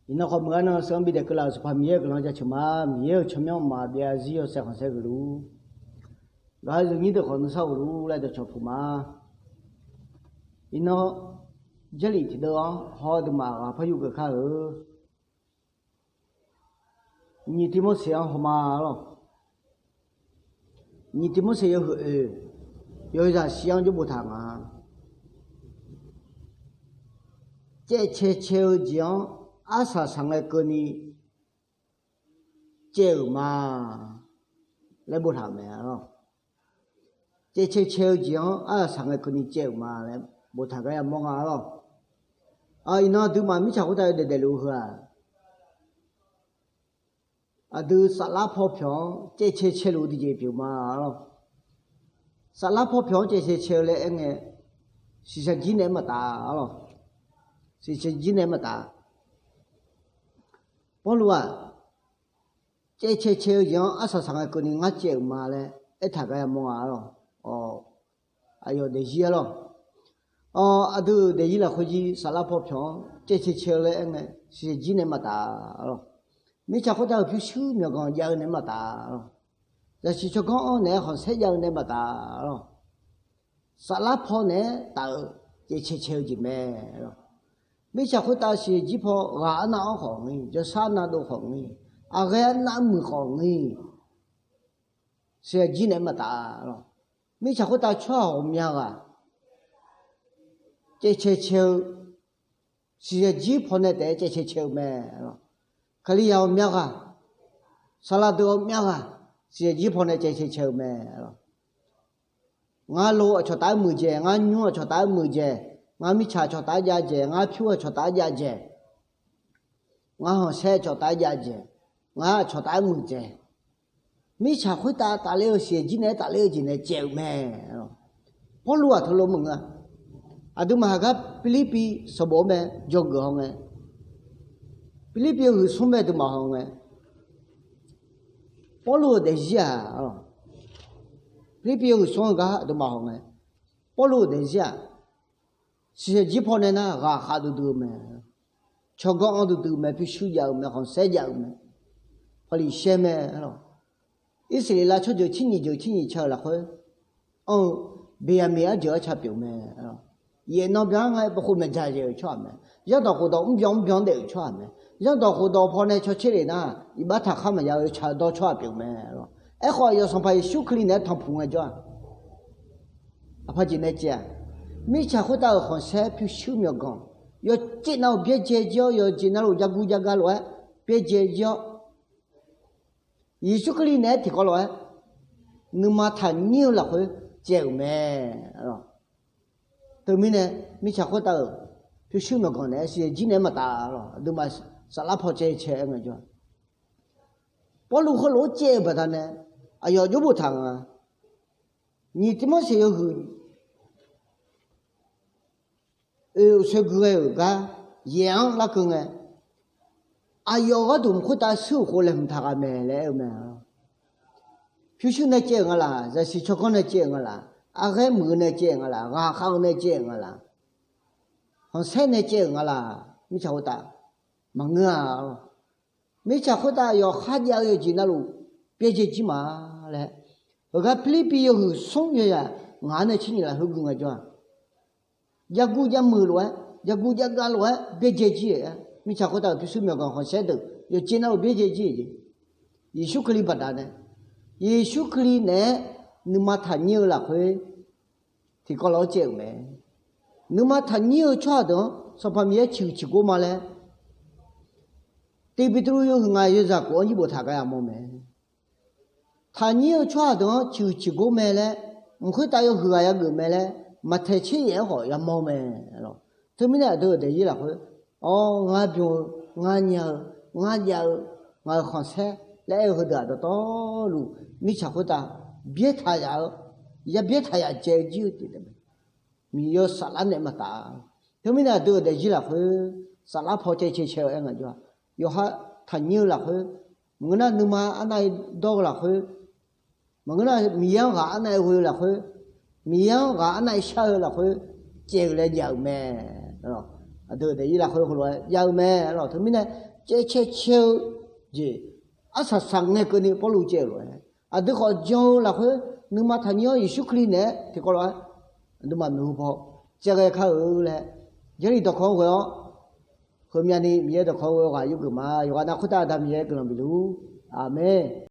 ina ko mangana sambi de kala su pamie kala ja chuma mie chumyo ma bia zio se khon se glu ga ni de khon sa glu la de chopu ma ina jeli ti de ho de ma ga pha yu ga kha ni ti mo se ho ma lo ni ti mo se yo yo ra xiang ju bu thang a che che che jiang asa 상의 거니 제마 레보타메요 제체체지요 아 상의 거니 제마 레 못하가야 뭔가로 아 이나 두마 미차고다 되대로 흐아 아두 살라포평 제체체로 디제 비마로 살라포평 제체체레 엥에 시세지네 마다로 시세지네 마다保罗啊，这样阿啥上个跟你俺姐妈嘞，一他个也忙啊咯，哦，哎呦得热咯，哦，啊都得热了回去沙拉泡票，这嘞呢是几年没打咯，没吃好到就手苗讲1年没打咯，但是就讲哦呢好3年没打咯，沙拉泡呢打这就没咯。没吃回答是几泡俺那行呢，就山那都行呢，啊俺那没行呢，是几年没打了，没吃回答吃好苗啊，这是几泡呢的这没了，可里要苗啊，沙拉多苗啊，是几泡呢这没了，俺老吃大木节，俺女吃大木节。俺米茶cho大家节，俺票cho大家节，俺好菜cho大家节，俺cho大木节，米茶会打了些几年打了几年节咩？跑路啊，头路猛啊！啊，都嘛个菲律宾什么咩？中国行诶，菲律宾有什么都嘛行诶，跑路的是啊，菲律宾有什么个都嘛行诶，跑路的是啊。是几泡呢？那哈都多没，超过俺都多没，必须要没，好3要没，好哩些没咯。以色列那出就天天吃了会，别没就吃表没咯。也那边还不后面吃就吃没，要到后头唔表的吃没，要到后头泡呢吃起来呢，一把他们要吃到吃表没咯。哎好要上排修克里呢汤铺个叫，啊怕进来吃。没吃回到好些就手苗讲，要见到别结交，要见到人家国家个来别结交。艺术可里呢提高来，你妈他牛了会结咩咯？对面呢没吃回到就手苗讲呢是今年没打了，你妈啥拉跑这车个叫，把路和路结不他呢？哎呀就不谈啊，你怎么是要去？说个个养那个呢，啊有个都会打生活来他个没来没，就是那这个啦，这是吃个那这个啦，啊个没那这个啦，啊好那这个啦，好菜那这个啦，没吃好打，忙啊，没吃好打要哈家要进那路，别接鸡嘛来，我个菲律宾有送月呀，俺那去你来后跟我讲。ya gu ya mu lo ya gu ya ga lo be je ji mi cha ko da tu su myo ga ho se de yo jin na be je ji yi shu kli ba da ne yi shu kli ne ni ma tha ni la khwe thì có lo chịu mẹ nếu mà tha nhiều cho đó sao phải mẹ chịu chịu mà le thì bị tôi yêu ngay yêu ra của như bộ thà cái mà mẹ tha nhiều cho đó chịu mẹ le không phải tay yêu người yêu mẹ le mà thấy chuyện gì họ làm mồm mẹ rồi thế mới là tôi để ý là thôi ngay biểu ngay nhờ ngay giàu ngay khoan xe lẽ hồi đó đó luôn mi chắc hồi ta biết thay áo ya biết thay áo chơi chứ thì đấy mi yêu sát lắm này mà ta thế mới là tôi để ý là thôi sát lắm họ chơi anh ấy cho yêu ha thành nhiều là thôi người ta nhưng mà anh này đâu là thôi mà người ta mi yêu anh này hồi là thôi mi yêu anh này sao là thôi chơi là giàu mẹ rồi tôi để ý là thôi rồi giàu mẹ rồi thế mới là 这切这阿萨桑呢个呢保罗这了，啊这个叫了会，你嘛他娘耶稣基督呢，这个了，你嘛奴跑，这个看了，这里头看会哦，后面呢，米也头看会话有个嘛，有个那苦大他米也个能比如，阿门。